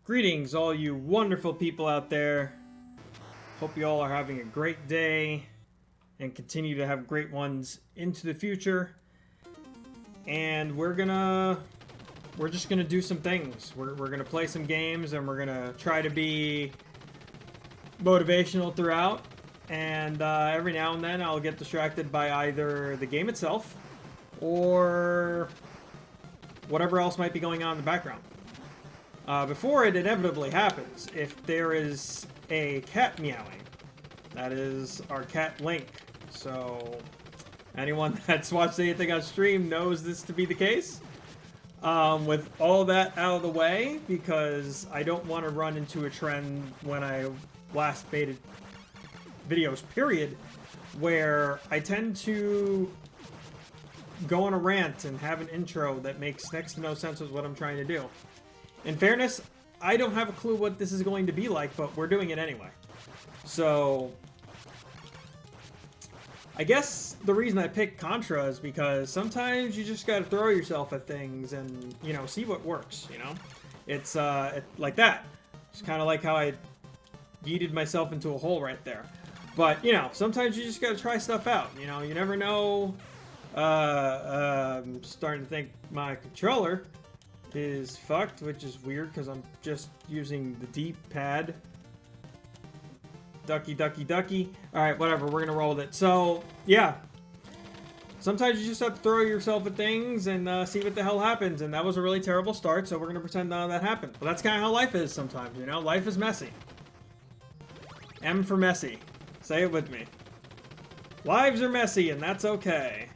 Greetings, all you wonderful people out there. Hope you all are having a great day and continue to have great ones into the future. And we're just gonna do some things. We're gonna play some games, and we're gonna try to be motivational throughout. And every now and then I'll get distracted by either the game itself or whatever else might be going on in the background. Before it inevitably happens, if there is a cat meowing, that is our cat Link. So anyone that's watched anything on stream knows this to be the case. With all that out of the way, because I don't want to run into a trend when I last baited videos, period, where I tend to go on a rant and have an intro that makes next to no sense with what I'm trying to do. In fairness, I don't have a clue what this is going to be like, but we're doing it anyway. So I guess the reason I picked Contra is because sometimes you just gotta throw yourself at things and, you know, see what works, you know? It's like that. It's kind of like how I yeeted myself into a hole right there. But, you know, sometimes you just gotta try stuff out, you know? You never know. I'm starting to think my controller is fucked, which is weird because I'm just using the D-pad. Ducky, ducky, ducky. Alright, whatever, we're gonna roll with it. So, yeah. Sometimes you just have to throw yourself at things and see what the hell happens, and that was a really terrible start, so we're gonna pretend none of that happened. But that's kind of how life is sometimes, you know? Life is messy. M for messy. Say it with me. Lives are messy, and that's okay.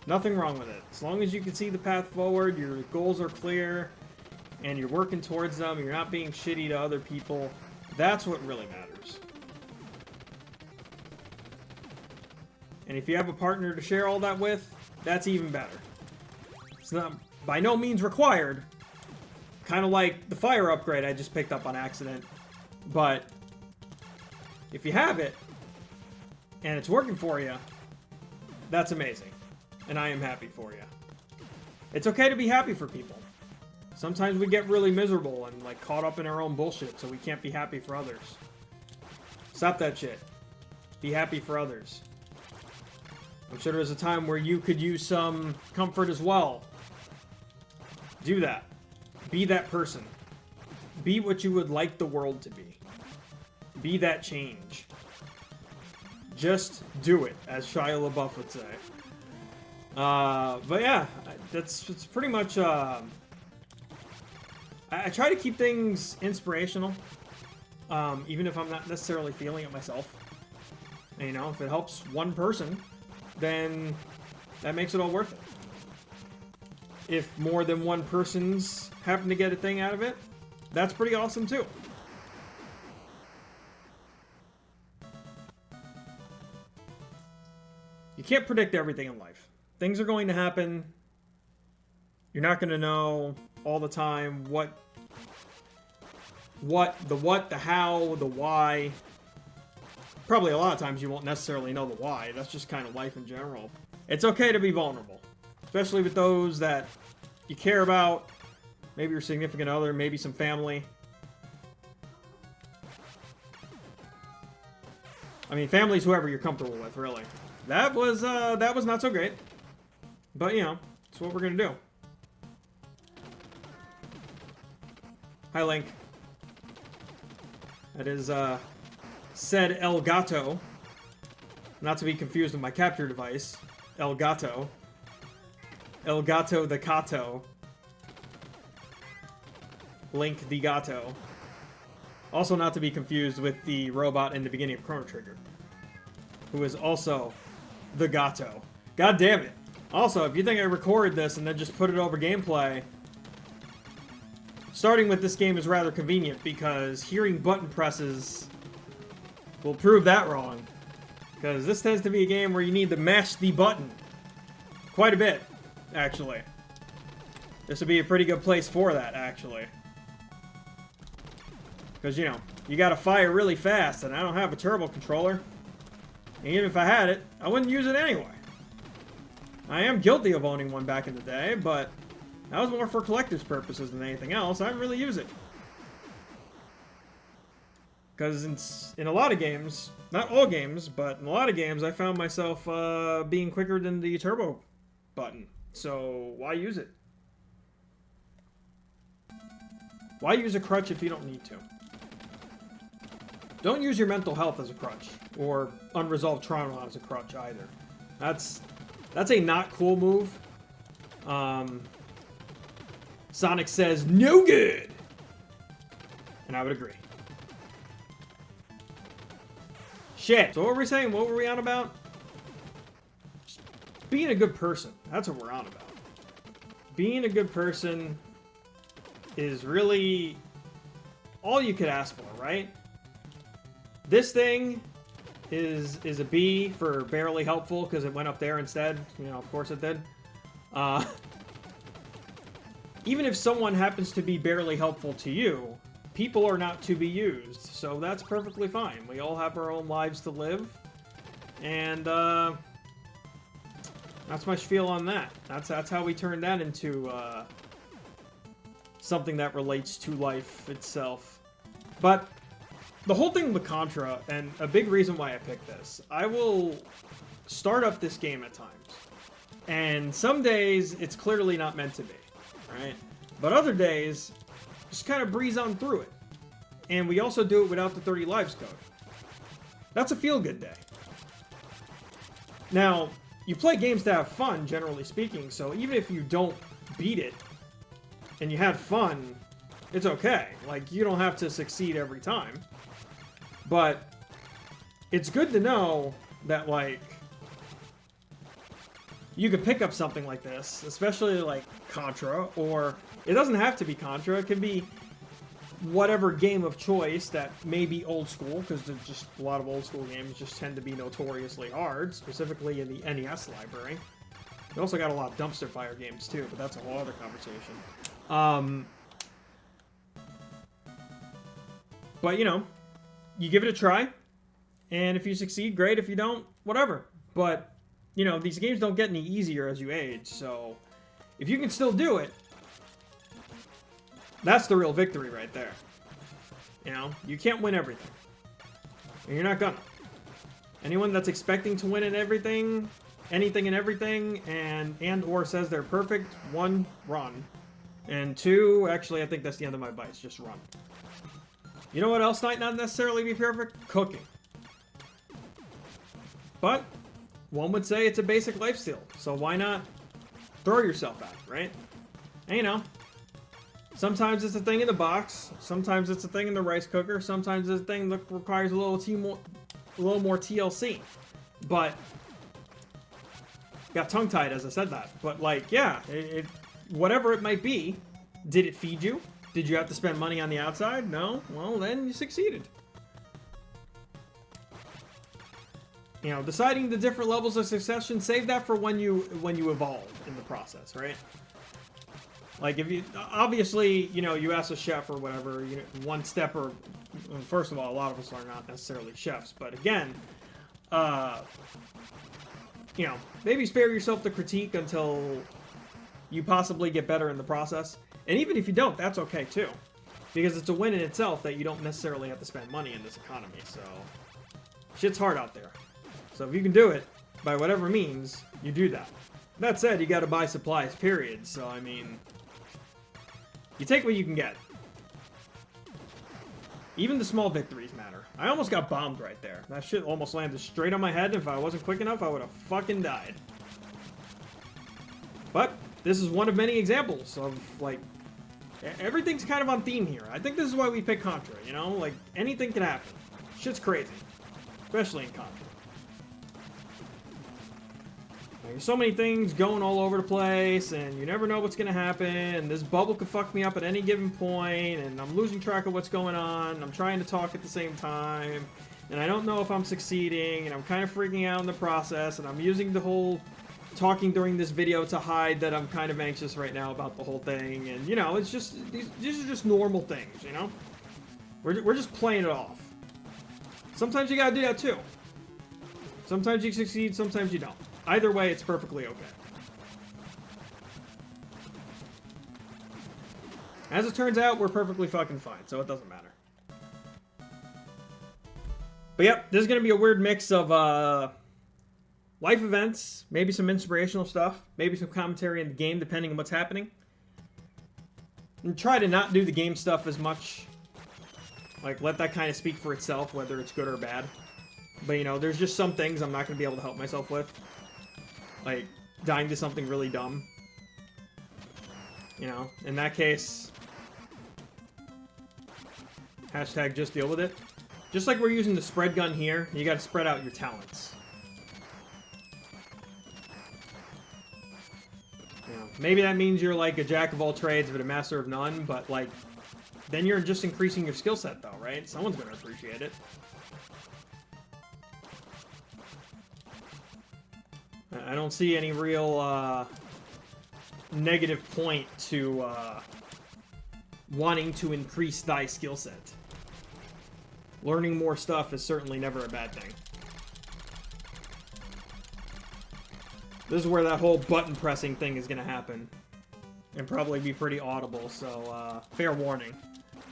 Nothing wrong with it. As long as you can see the path forward, your goals are clear, and you're working towards them, you're not being shitty to other people, that's what really matters. And if you have a partner to share all that with, that's even better. It's not by no means required. Kind of like the fire upgrade I just picked up on accident. But if you have it, and it's working for you, that's amazing. And I am happy for you. It's okay to be happy for people. Sometimes we get really miserable and like caught up in our own bullshit, so we can't be happy for others. Stop that shit. Be happy for others. I'm sure there's a time where you could use some comfort as well. Do that. Be that person. Be what you would like the world to be. Be that change. Just do it, as Shia LaBeouf would say. But yeah, it's pretty much, I try to keep things inspirational, even if I'm not necessarily feeling it myself. And, you know, if it helps one person, then that makes it all worth it. If more than one person's happen to get a thing out of it, that's pretty awesome too. You can't predict everything in life. Things are going to happen. You're not going to know all the time the how, the why. Probably a lot of times you won't necessarily know the why. That's just kind of life in general. It's okay to be vulnerable. Especially with those that you care about. Maybe your significant other, maybe some family. I mean, family's whoever you're comfortable with, really. That was not so great. But, you know, it's what we're gonna do. Hi, Link. That is, said El Gato. Not to be confused with my capture device. El Gato. El Gato the Cato. Link the Gato. Also not to be confused with the robot in the beginning of Chrono Trigger, who is also the Gato. God damn it. Also, if you think I record this and then just put it over gameplay, starting with this game is rather convenient because hearing button presses will prove that wrong. Because this tends to be a game where you need to mash the button quite a bit, actually. This would be a pretty good place for that, actually. Because, you know, you gotta fire really fast, and I don't have a turbo controller. And even if I had it, I wouldn't use it anyway. I am guilty of owning one back in the day, but that was more for collector's purposes than anything else. I didn't really use it. Because in a lot of games, not all games, but in a lot of games, I found myself being quicker than the turbo button. So why use it? Why use a crutch if you don't need to? Don't use your mental health as a crutch, or unresolved trauma as a crutch either. That's a not cool move. Sonic says, no good! And I would agree. Shit. So what were we saying? What were we on about? Being a good person. That's what we're on about. Being a good person is really all you could ask for, right? This thing is a B for barely helpful because it went up there instead. You know, of course it did. Even if someone happens to be barely helpful to you, people are not to be used. So that's perfectly fine. We all have our own lives to live. And that's my spiel on that. That's how we turn that into something that relates to life itself. But the whole thing with Contra, and a big reason why I picked this, I will start up this game at times. And some days, it's clearly not meant to be, right? But other days, just kind of breeze on through it. And we also do it without the 30 lives code. That's a feel-good day. Now, you play games to have fun, generally speaking, so even if you don't beat it, and you had fun, it's okay. Like, you don't have to succeed every time. But it's good to know that, like, you could pick up something like this, especially like Contra, or it doesn't have to be Contra. It can be whatever game of choice that may be old school, because there's just a lot of old school games just tend to be notoriously hard, specifically in the NES library. You also got a lot of dumpster fire games too, but that's a whole other conversation. But you know, you give it a try, and if you succeed, great. If you don't, whatever. But you know, these games don't get any easier as you age, so if you can still do it, that's the real victory right there. You know, you can't win everything. And you're not gonna. Anyone that's expecting to win at everything, anything and everything, and or says they're perfect, one, run. And two, actually, I think that's the end of my advice, just run. You know what else might not necessarily be perfect? Cooking. But one would say it's a basic life skill, so why not throw yourself at it, right? And you know, sometimes it's a thing in the box, sometimes it's a thing in the rice cooker, sometimes it's a thing that requires a little more TLC. But got tongue-tied as I said that. But like, yeah, whatever it might be, did it feed you? Did you have to spend money on the outside? No? Well, then you succeeded. You know, deciding the different levels of succession, save that for when you evolve in the process, right? Like, if you, obviously, you know, you ask a chef or whatever, you know, one step or, well, first of all, a lot of us are not necessarily chefs, but again, you know, maybe spare yourself the critique until you possibly get better in the process. And even if you don't, that's okay too. Because it's a win in itself that you don't necessarily have to spend money in this economy, so shit's hard out there. So if you can do it, by whatever means, you do that. That said, you gotta buy supplies, period. So, I mean, you take what you can get. Even the small victories matter. I almost got bombed right there. That shit almost landed straight on my head. If I wasn't quick enough, I would have fucking died. But this is one of many examples of, like, everything's kind of on theme here. I think this is why we pick Contra, you know? Like, anything can happen. Shit's crazy. Especially in Contra. There's so many things going all over the place, and you never know what's going to happen, and this bubble could fuck me up at any given point, and I'm losing track of what's going on, and I'm trying to talk at the same time, and I don't know if I'm succeeding, and I'm kind of freaking out in the process, and I'm using the whole talking during this video to hide that I'm kind of anxious right now about the whole thing, and, you know, it's just, these are just normal things, you know? We're just playing it off. Sometimes you gotta do that, too. Sometimes you succeed, sometimes you don't. Either way, it's perfectly okay. As it turns out, we're perfectly fucking fine, so it doesn't matter. But yep, this is going to be a weird mix of life events, maybe some inspirational stuff, maybe some commentary in the game, depending on what's happening. And try to not do the game stuff as much. Like, let that kind of speak for itself, whether it's good or bad. But, you know, there's just some things I'm not going to be able to help myself with. Like, dying to something really dumb. You know, in that case, hashtag just deal with it. Just like we're using the spread gun here, you got to spread out your talents. You know, maybe that means you're like a jack of all trades but a master of none, but like, then you're just increasing your skill set though, right? Someone's going to appreciate it. I don't see any real negative point to wanting to increase thy skill set. Learning more stuff is certainly never a bad thing. This is where that whole button pressing thing is going to happen. And probably be pretty audible, so fair warning.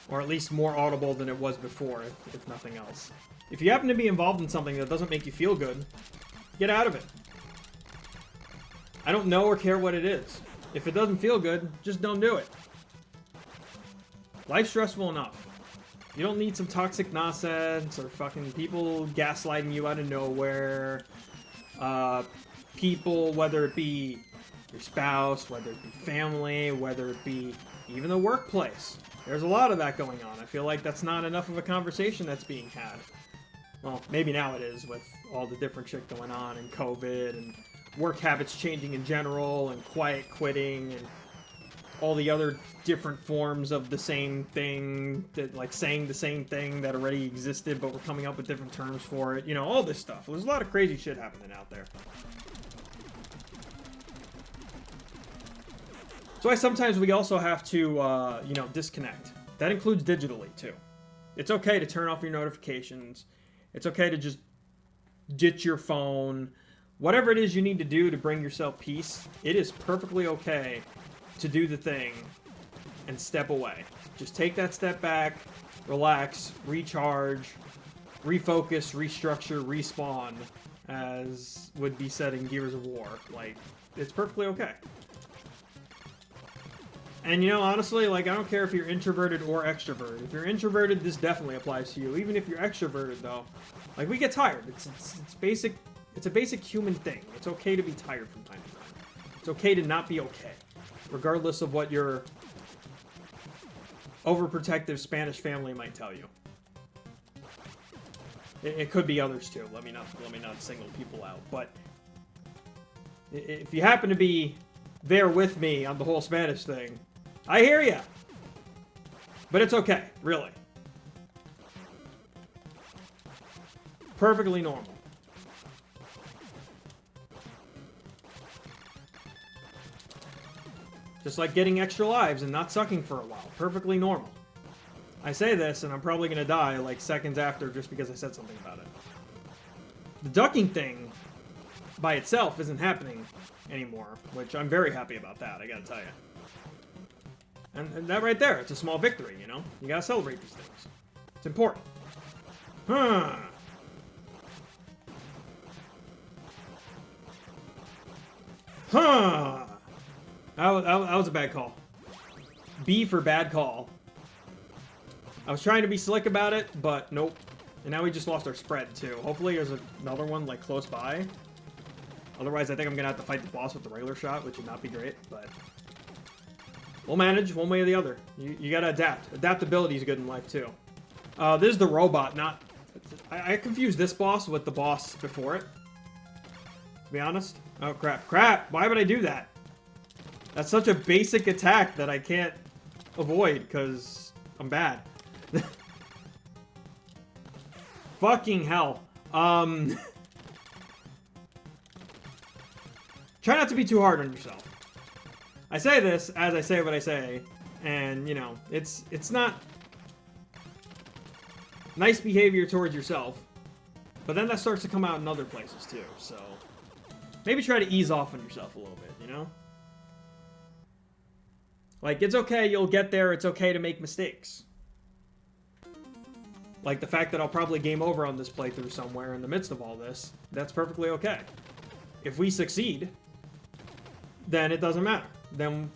Or at least more audible than it was before, if nothing else. If you happen to be involved in something that doesn't make you feel good, get out of it. I don't know or care what it is. If it doesn't feel good, just don't do it. Life's stressful enough. You don't need some toxic nonsense or fucking people gaslighting you out of nowhere. People, whether it be your spouse, whether it be family, whether it be even the workplace. There's a lot of that going on. I feel like that's not enough of a conversation that's being had. Well, maybe now it is with all the different shit going on and COVID and work habits changing in general and quiet quitting and all the other different forms of the same thing, that like saying the same thing that already existed but we're coming up with different terms for it. You know, all this stuff. There's a lot of crazy shit happening out there. So sometimes we also have to, you know, disconnect. That includes digitally, too. It's okay to turn off your notifications. It's okay to just ditch your phone. Whatever it is you need to do to bring yourself peace, it is perfectly okay to do the thing and step away. Just take that step back, relax, recharge, refocus, restructure, respawn, as would be said in Gears of War. Like, it's perfectly okay. And, you know, honestly, like, I don't care if you're introverted or extroverted. If you're introverted, this definitely applies to you. Even if you're extroverted, though, like, we get tired. It's basic. It's a basic human thing. It's okay to be tired from time to time. It's okay to not be okay, regardless of what your overprotective Spanish family might tell you. It could be others too. Let me not single people out. But if you happen to be there with me on the whole Spanish thing, I hear ya. But it's okay, really. Perfectly normal. Just like getting extra lives and not sucking for a while. Perfectly normal. I say this, and I'm probably going to die like seconds after just because I said something about it. The ducking thing by itself isn't happening anymore, which I'm very happy about that, I gotta tell you. And that right there, it's a small victory, you know? You gotta celebrate these things. It's important. Huh. Huh. That was a bad call. B for bad call. I was trying to be slick about it, but nope. And now we just lost our spread, too. Hopefully there's another one, like, close by. Otherwise, I think I'm gonna have to fight the boss with the regular shot, which would not be great, but we'll manage one way or the other. You gotta adapt. Adaptability is good in life, too. This is the robot, not... I confused this boss with the boss before it, to be honest. Oh, crap. Crap! Why would I do that? That's such a basic attack that I can't avoid, because I'm bad. Fucking hell. Try not to be too hard on yourself. I say this as I say what I say, and, you know, it's not nice behavior towards yourself, but then that starts to come out in other places, too, so maybe try to ease off on yourself a little bit, you know? Like, it's okay, you'll get there, it's okay to make mistakes. Like the fact that I'll probably game over on this playthrough somewhere in the midst of all this, that's perfectly okay. If we succeed, then it doesn't matter. Then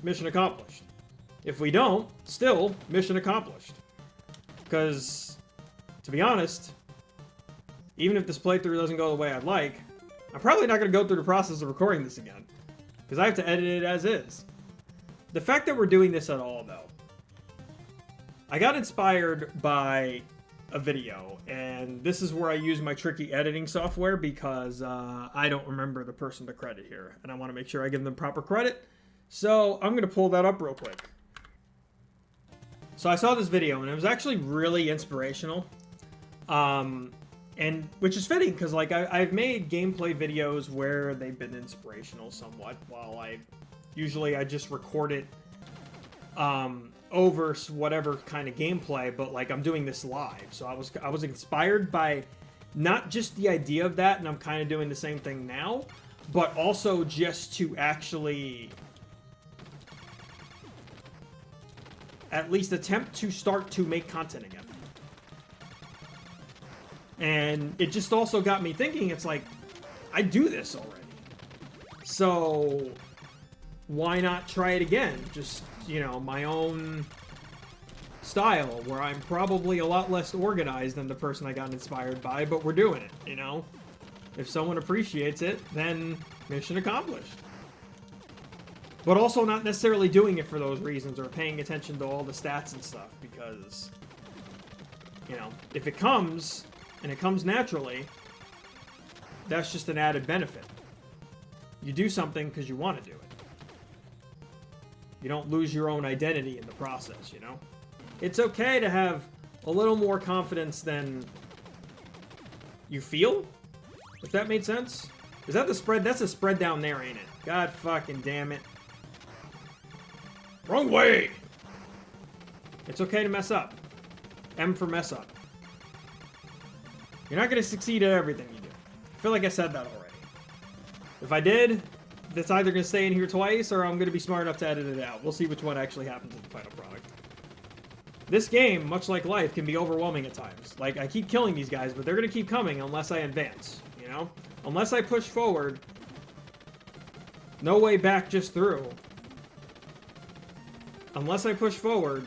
mission accomplished. If we don't, still mission accomplished. Because, to be honest, even if this playthrough doesn't go the way I'd like, I'm probably not going to go through the process of recording this again. Because I have to edit it as is. The fact that we're doing this at all, though, I got inspired by a video, and this is where I use my tricky editing software because I don't remember the person to credit here, and I want to make sure I give them proper credit. So I'm going to pull that up real quick. So I saw this video, and it was actually really inspirational. And which is fitting, because like I've made gameplay videos where they've been inspirational somewhat, while I just record it over whatever kind of gameplay, but like I'm doing this live. So I was inspired by not just the idea of that, and I'm kind of doing the same thing now, but also just to actually at least attempt to start to make content again. And it just also got me thinking, it's like, I do this already. So why not try it again? Just, you know, my own style, where I'm probably a lot less organized than the person I got inspired by, but we're doing it, you know? If someone appreciates it, then mission accomplished. But also not necessarily doing it for those reasons or paying attention to all the stats and stuff, because, you know, if it comes, and it comes naturally, that's just an added benefit. You do something because you want to do it. You don't lose your own identity in the process, you know? It's okay to have a little more confidence than you feel, if that made sense. Is that the spread? That's a spread down there, ain't it? God fucking damn it. Wrong way! It's okay to mess up. M for mess up. You're not going to succeed at everything you do. I feel like I said that already. If I did, that's either going to stay in here twice, or I'm going to be smart enough to edit it out. We'll see which one actually happens in the final product. This game, much like life, can be overwhelming at times. Like, I keep killing these guys, but they're going to keep coming unless I advance, you know? Unless I push forward, no way back, just through. Unless I push forward,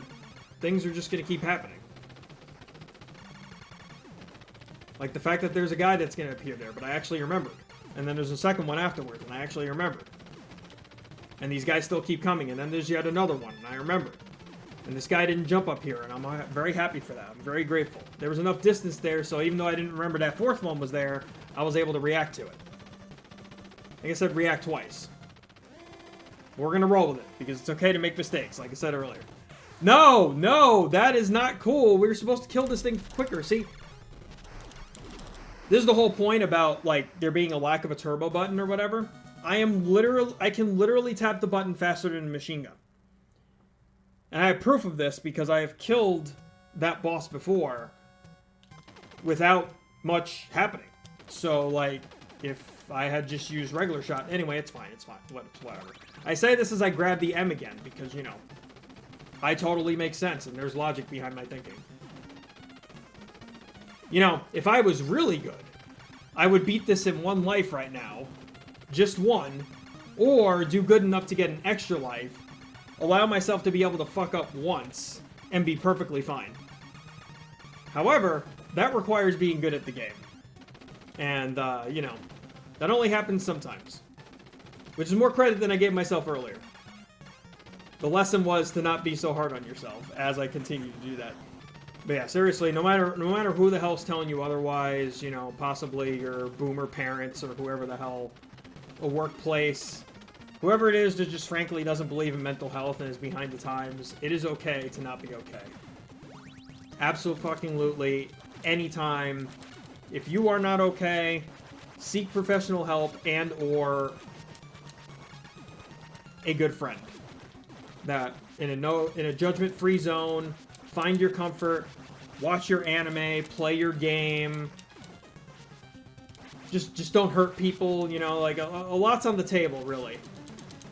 things are just going to keep happening. Like the fact that there's a guy that's going to appear there, but I actually remembered. And then there's a second one afterwards, and I actually remembered. And these guys still keep coming, and then there's yet another one, and I remembered. And this guy didn't jump up here, and I'm very happy for that. I'm very grateful. There was enough distance there, so even though I didn't remember that fourth one was there, I was able to react to it. Like I said, react twice. We're going to roll with it, because it's okay to make mistakes, like I said earlier. No, no, that is not cool. We were supposed to kill this thing quicker, see? This is the whole point about, like, there being a lack of a turbo button or whatever. I can literally tap the button faster than a machine gun. And I have proof of this because I have killed that boss before without much happening. So, like, if I had just used regular shot... Anyway, it's fine, whatever. I say this as I grab the M again because, you know, I totally make sense and there's logic behind my thinking. You know, if I was really good, I would beat this in one life right now. Just one. Or do good enough to get an extra life. Allow myself to be able to fuck up once. And be perfectly fine. However, that requires being good at the game. And, you know, that only happens sometimes. Which is more credit than I gave myself earlier. The lesson was to not be so hard on yourself as I continue to do that. But yeah, seriously, no matter who the hell's telling you otherwise, you know, possibly your boomer parents or whoever the hell, a workplace, whoever it is that just frankly doesn't believe in mental health and is behind the times, it is okay to not be okay. Absolutely, anytime. If you are not okay, seek professional help and or a good friend. That in a judgment-free zone. Find your comfort, watch your anime, play your game. Just don't hurt people, you know, like a lot's on the table, really.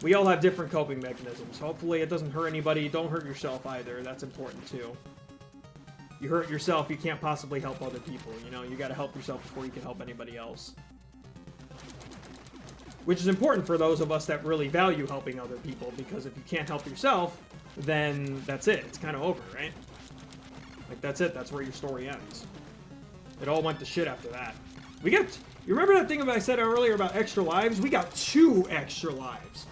We all have different coping mechanisms. Hopefully it doesn't hurt anybody. Don't hurt yourself either. That's important too. You hurt yourself, you can't possibly help other people. You know, you got to help yourself before you can help anybody else. Which is important for those of us that really value helping other people, because if you can't help yourself, then that's it. It's kind of over, right? Like, that's it. That's where your story ends. It all went to shit after that. We got... You remember that thing I said earlier about extra lives? We got 2 extra lives.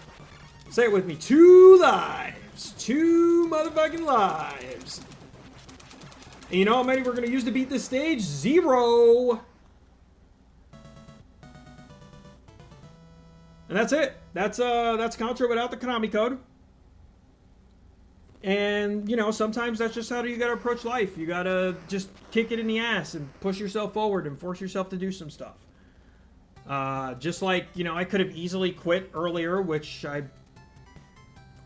Say it with me. 2 lives. 2 motherfucking lives. And you know how many we're going to use to beat this stage? 0. And that's it. That's Contra without the Konami code. And, you know, sometimes that's just how you gotta approach life. You gotta just kick it in the ass and push yourself forward and force yourself to do some stuff. Just like, you know, I could have easily quit earlier, which I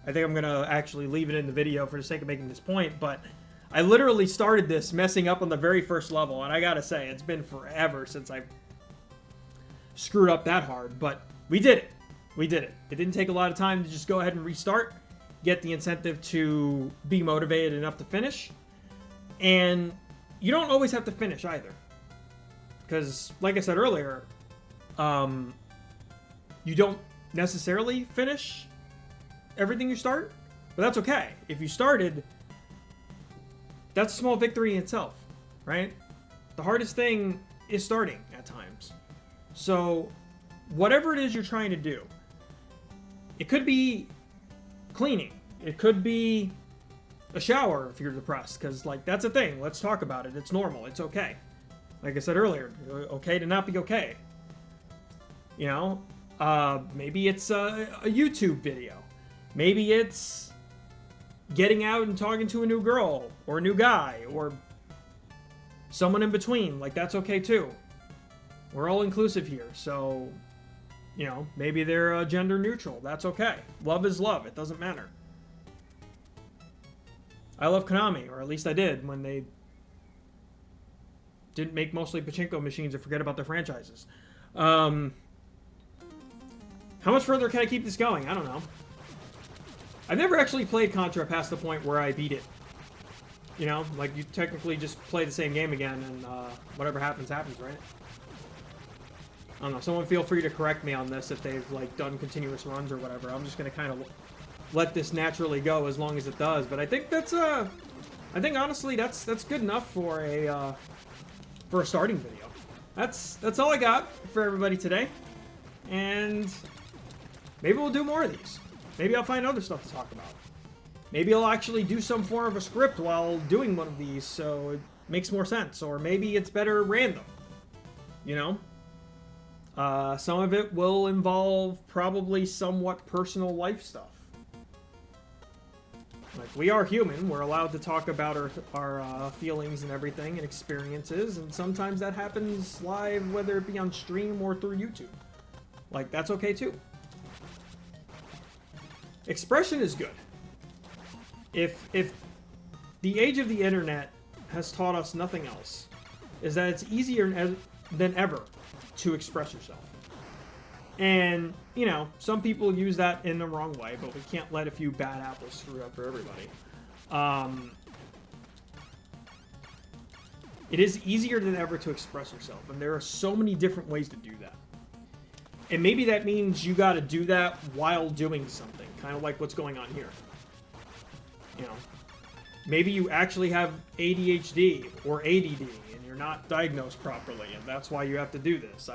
think I'm gonna actually leave it in the video for the sake of making this point, but I literally started this messing up on the very first level, and I gotta say, it's been forever since I screwed up that hard, but we did it. We did it. It didn't take a lot of time to just go ahead and restart, get the incentive to be motivated enough to finish. And you don't always have to finish either. Because, like I said earlier, you don't necessarily finish everything you start, but that's okay. If you started, that's a small victory in itself, right? The hardest thing is starting at times. So, whatever it is you're trying to do, it could be cleaning. It could be a shower if you're depressed, because, like, that's a thing. Let's talk about it. It's normal. It's okay. Like I said earlier, okay to not be okay. You know? Maybe it's a YouTube video. Maybe it's getting out and talking to a new girl, or a new guy, or someone in between. Like, that's okay, too. We're all inclusive here, so... You know, maybe they're gender neutral. That's okay. Love is love. It doesn't matter. I love Konami, or at least I did, when they didn't make mostly pachinko machines and forget about their franchises. How much further can I keep this going? I don't know. I've never actually played Contra past the point where I beat it. You know, like, you technically just play the same game again, and whatever happens, happens, right? I don't know, someone feel free to correct me on this if they've, like, done continuous runs or whatever. I'm just gonna kind of let this naturally go as long as it does. But I think that's, I think, honestly, that's good enough for a starting video. That's all I got for everybody today. And maybe we'll do more of these. Maybe I'll find other stuff to talk about. Maybe I'll actually do some form of a script while doing one of these so it makes more sense. Or maybe it's better random, you know? Some of it will involve probably somewhat personal life stuff. Like, we are human. We're allowed to talk about our feelings and everything and experiences, and sometimes that happens live, whether it be on stream or through YouTube. Like, that's okay too. Expression is good. If the age of the internet has taught us nothing else, is that it's easier than ever to express yourself. And, you know, some people use that in the wrong way, but we can't let a few bad apples screw up for everybody. It is easier than ever to express yourself, and there are so many different ways to do that. And maybe that means you gotta do that while doing something, kind of like what's going on here. You know, maybe you actually have ADHD or ADD, and you're not diagnosed properly, and that's why you have to do this.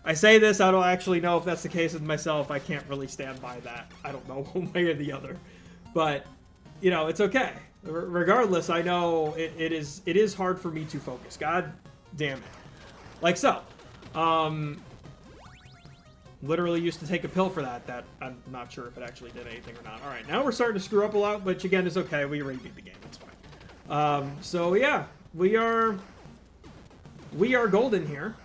I say this, I don't actually know if that's the case with myself. I can't really stand by that. I don't know one way or the other. But, you know, it's okay. Regardless, I know it is hard for me to focus. God damn it. Like so. Literally used to take a pill for that I'm not sure if it actually did anything or not. Alright, now we're starting to screw up a lot, which again is okay. We already beat the game. It's fine. So yeah, we are golden here.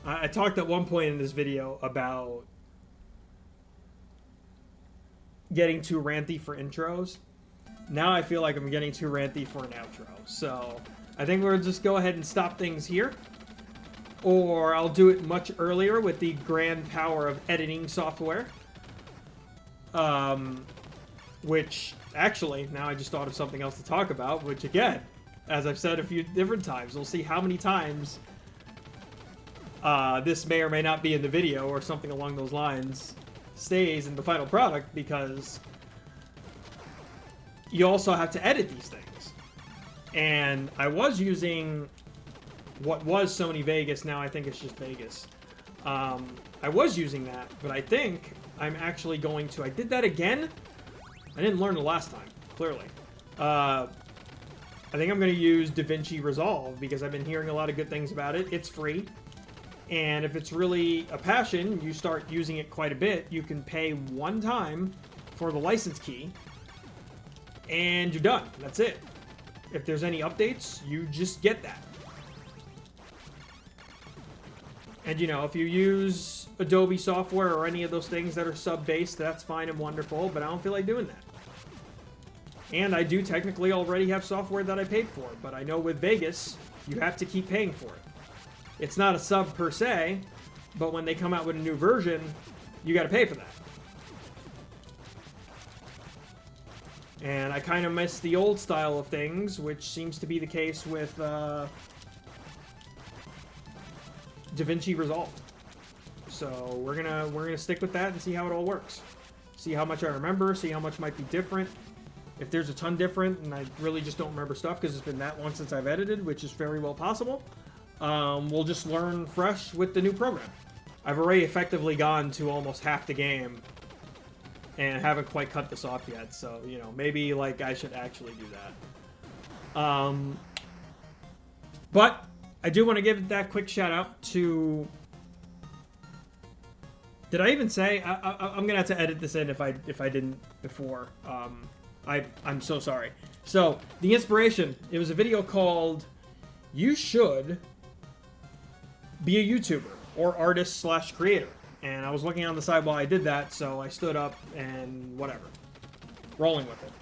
I talked at one point in this video about getting too ranty for intros. Now I feel like I'm getting too ranty for an outro. So I think we'll just go ahead and stop things here. Or I'll do it much earlier with the grand power of editing software. Which actually, now I just thought of something else to talk about, which again, as I've said a few different times, we'll see how many times this may or may not be in the video or something along those lines stays in the final product, because you also have to edit these things. And I was using what was Sony Vegas, now I think it's just Vegas. I was using that, but I think I'm actually going to... I did that again. I didn't learn the last time, clearly. I think I'm going to use DaVinci Resolve, because I've been hearing a lot of good things about it. It's free. And if it's really a passion, you start using it quite a bit, you can pay one time for the license key, and you're done. That's it. If there's any updates, you just get that. And, you know, if you use Adobe software or any of those things that are sub-based, that's fine and wonderful, but I don't feel like doing that. And I do technically already have software that I paid for, but I know with Vegas, you have to keep paying for it. It's not a sub per se, but when they come out with a new version, you got to pay for that. And I kind of miss the old style of things, which seems to be the case with DaVinci Resolve. So we're gonna stick with that and see how it all works. See how much I remember, see how much might be different. If there's a ton different and I really just don't remember stuff because it's been that long since I've edited, which is very well possible, we'll just learn fresh with the new program. I've already effectively gone to almost half the game and haven't quite cut this off yet, so, you know, maybe, like, I should actually do that. But I do want to give that quick shout out to... Did I even say? I'm gonna have to edit this in if I didn't before. I'm so sorry. So the inspiration, it was a video called "You Should Be a YouTuber or Artist / Creator," and I was looking on the side while I did that, so I stood up and whatever, rolling with it.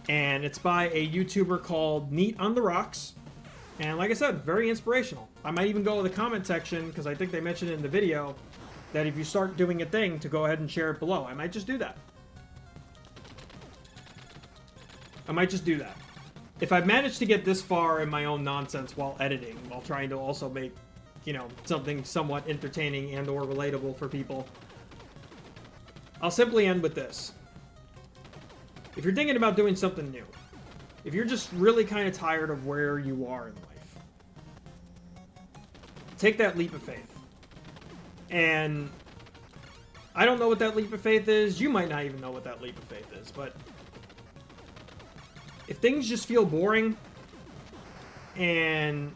And it's by a YouTuber called NeatOnTheRocks. And like I said, very inspirational. I might even go to the comment section, because I think they mentioned it in the video, that if you start doing a thing, to go ahead and share it below. I might just do that. I might just do that. If I've managed to get this far in my own nonsense while editing, while trying to also make, you know, something somewhat entertaining and or relatable for people, I'll simply end with this. If you're thinking about doing something new, if you're just really kind of tired of where you are in life, take that leap of faith. And I don't know what that leap of faith is. You might not even know what that leap of faith is. But if things just feel boring and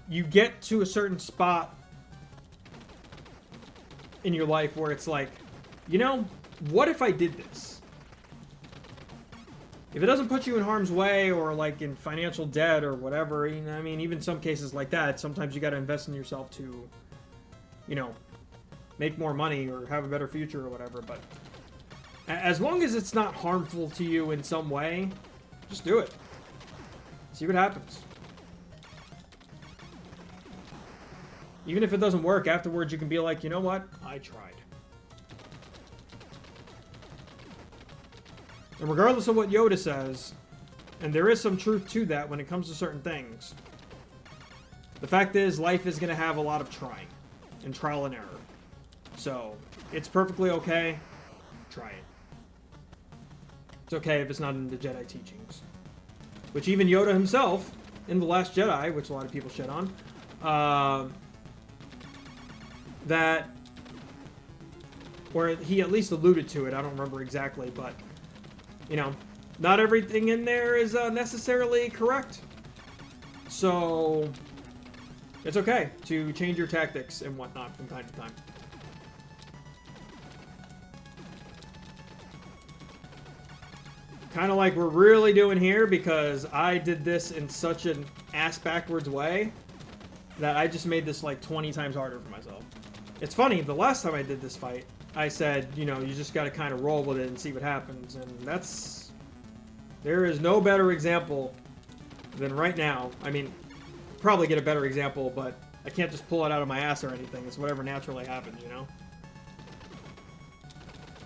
you get to a certain spot in your life where it's like, you know, what if I did this? If it doesn't put you in harm's way or like in financial debt or whatever, you know, I mean, even some cases like that, sometimes you got to invest in yourself to, you know, make more money or have a better future or whatever. But as long as it's not harmful to you in some way, just do it. See what happens. Even if it doesn't work, afterwards you can be like, you know what? I tried. And regardless of what Yoda says, and there is some truth to that when it comes to certain things, the fact is life is going to have a lot of trying and trial and error. So, it's perfectly okay. Try it. It's okay if it's not in the Jedi teachings. Which even Yoda himself, in The Last Jedi, which a lot of people shit on, where he at least alluded to it, I don't remember exactly, but, you know, not everything in there is necessarily correct. So, it's okay to change your tactics and whatnot from time to time. Kind of like we're really doing here, because I did this in such an ass-backwards way that I just made this like 20 times harder for myself. It's funny, the last time I did this fight, I said, you know, you just got to kind of roll with it and see what happens, and that's... There is no better example than right now. I mean, probably get a better example, but I can't just pull it out of my ass or anything. It's whatever naturally happens, you know?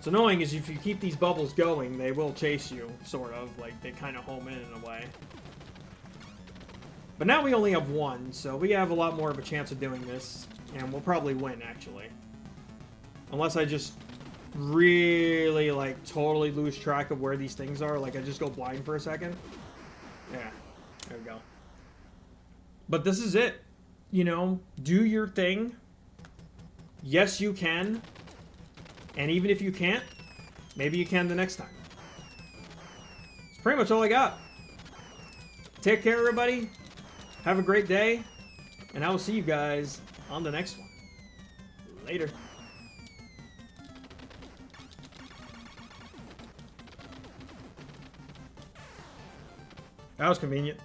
What's annoying is if you keep these bubbles going, they will chase you, sort of. Like, they kind of home in a way. But now we only have one, so we have a lot more of a chance of doing this. And we'll probably win, actually. Unless I just really, like, totally lose track of where these things are. Like, I just go blind for a second. Yeah, there we go. But this is it. You know, do your thing. Yes, you can. And even if you can't, maybe you can the next time. That's pretty much all I got. Take care, everybody. Have a great day. And I will see you guys on the next one. Later. That was convenient.